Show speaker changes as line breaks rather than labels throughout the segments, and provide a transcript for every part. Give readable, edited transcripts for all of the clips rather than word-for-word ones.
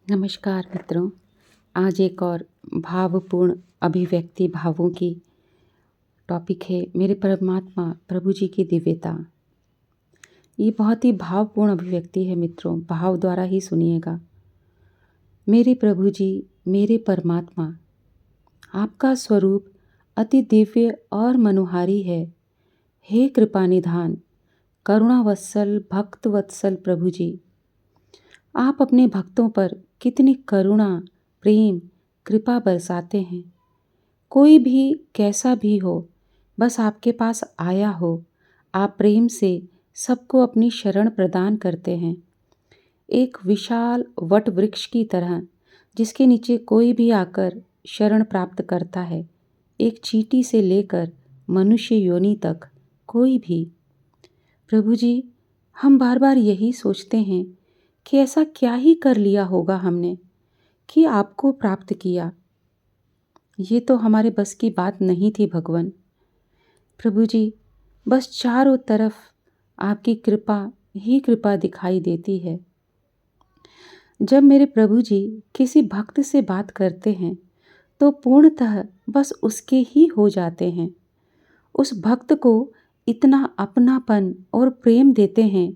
नमस्कार मित्रों। आज एक और भावपूर्ण अभिव्यक्ति भावों की टॉपिक है मेरे परमात्मा प्रभु जी की दिव्यता। ये बहुत ही भावपूर्ण अभिव्यक्ति है मित्रों, भाव द्वारा ही सुनिएगा। मेरे प्रभु जी, मेरे परमात्मा, आपका स्वरूप अति दिव्य और मनोहारी है। हे कृपा निधान, करुणा वत्सल, भक्त वत्सल प्रभु जी, आप अपने भक्तों पर कितनी करुणा, प्रेम, कृपा बरसाते हैं। कोई भी कैसा भी हो, बस आपके पास आया हो, आप प्रेम से सबको अपनी शरण प्रदान करते हैं। एक विशाल वट वृक्ष की तरह, जिसके नीचे कोई भी आकर शरण प्राप्त करता है, एक चींटी से लेकर मनुष्य योनि तक कोई भी। प्रभु जी, हम बार बार यही सोचते हैं कि ऐसा क्या ही कर लिया होगा हमने कि आपको प्राप्त किया। ये तो हमारे बस की बात नहीं थी भगवान। प्रभु जी, बस चारों तरफ आपकी कृपा ही कृपा दिखाई देती है। जब मेरे प्रभु जी किसी भक्त से बात करते हैं तो पूर्णतः बस उसके ही हो जाते हैं। उस भक्त को इतना अपनापन और प्रेम देते हैं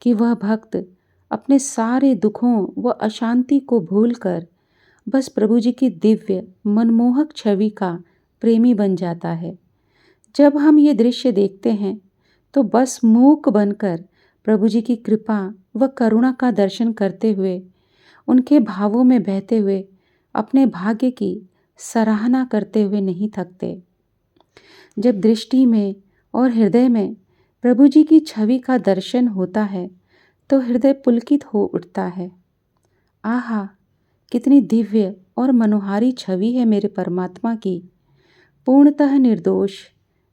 कि वह भक्त अपने सारे दुखों व अशांति को भूलकर बस प्रभु जी की दिव्य मनमोहक छवि का प्रेमी बन जाता है। जब हम ये दृश्य देखते हैं तो बस मूक बनकर प्रभु जी की कृपा व करुणा का दर्शन करते हुए, उनके भावों में बहते हुए अपने भाग्य की सराहना करते हुए नहीं थकते। जब दृष्टि में और हृदय में प्रभु जी की छवि का दर्शन होता है तो हृदय पुलकित हो उठता है। आहा, कितनी दिव्य और मनोहारी छवि है मेरे परमात्मा की। पूर्णतः निर्दोष,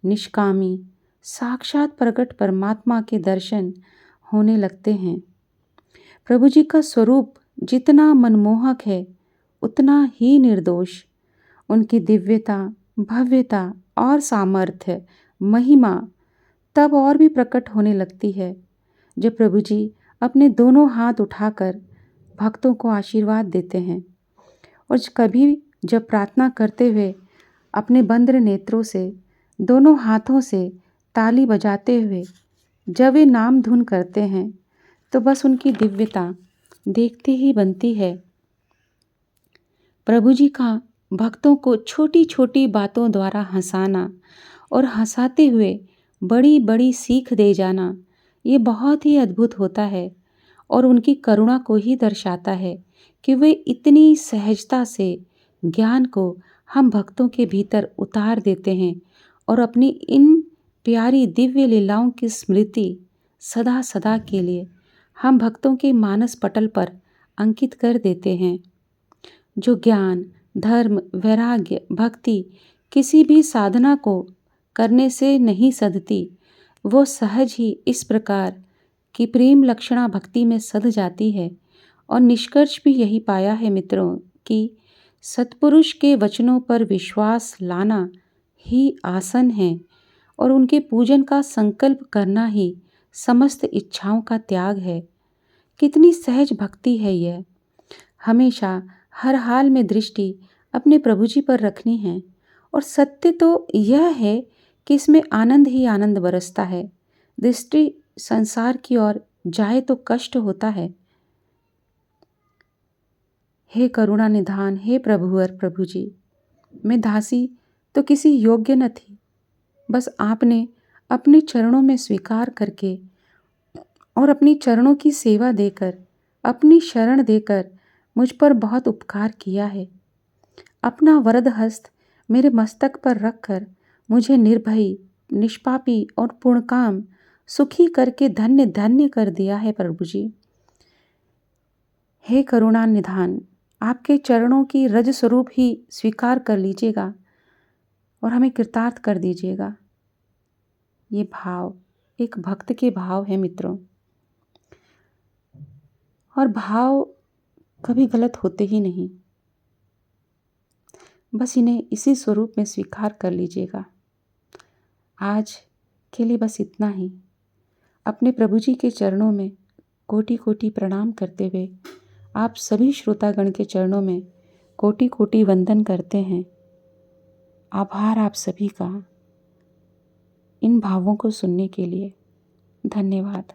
निष्कामी, साक्षात प्रकट परमात्मा के दर्शन होने लगते हैं। प्रभु जी का स्वरूप जितना मनमोहक है उतना ही निर्दोष। उनकी दिव्यता, भव्यता और सामर्थ्य, महिमा तब और भी प्रकट होने लगती है जब प्रभु जी अपने दोनों हाथ उठाकर भक्तों को आशीर्वाद देते हैं और कभी जब प्रार्थना करते हुए अपने बंद नेत्रों से दोनों हाथों से ताली बजाते हुए जब वे नाम धुन करते हैं तो बस उनकी दिव्यता देखती ही बनती है। प्रभु जी का भक्तों को छोटी छोटी बातों द्वारा हंसाना और हंसाते हुए बड़ी बड़ी सीख दे जाना, ये बहुत ही अद्भुत होता है और उनकी करुणा को ही दर्शाता है कि वे इतनी सहजता से ज्ञान को हम भक्तों के भीतर उतार देते हैं और अपनी इन प्यारी दिव्य लीलाओं की स्मृति सदा सदा के लिए हम भक्तों के मानस पटल पर अंकित कर देते हैं। जो ज्ञान, धर्म, वैराग्य, भक्ति किसी भी साधना को करने से नहीं सधती, वो सहज ही इस प्रकार की प्रेम लक्षणा भक्ति में सध जाती है। और निष्कर्ष भी यही पाया है मित्रों कि सत्पुरुष के वचनों पर विश्वास लाना ही आसन है और उनके पूजन का संकल्प करना ही समस्त इच्छाओं का त्याग है। कितनी सहज भक्ति है यह। हमेशा हर हाल में दृष्टि अपने प्रभु जी पर रखनी है और सत्य तो यह है कि इसमें आनंद ही आनंद बरसता है। दृष्टि संसार की ओर जाए तो कष्ट होता है। हे करुणा निधान, हे प्रभुवर प्रभु जी, मैं दासी तो किसी योग्य न थी, बस आपने अपने चरणों में स्वीकार करके और अपनी चरणों की सेवा देकर, अपनी शरण देकर मुझ पर बहुत उपकार किया है। अपना वरद हस्त मेरे मस्तक पर रखकर मुझे निर्भयी, निष्पापी और पूर्णकाम सुखी करके धन्य धन्य कर दिया है प्रभु जी। हे करुणा निधान, आपके चरणों की रज स्वरूप ही स्वीकार कर लीजिएगा और हमें कृतार्थ कर दीजिएगा। ये भाव एक भक्त के भाव है मित्रों, और भाव कभी गलत होते ही नहीं। बस इन्हें इसी स्वरूप में स्वीकार कर लीजिएगा। आज के लिए बस इतना ही। अपने प्रभु जी के चरणों में कोटि कोटि प्रणाम करते हुए आप सभी श्रोतागण के चरणों में कोटि कोटि वंदन करते हैं। आभार आप सभी का इन भावों को सुनने के लिए। धन्यवाद।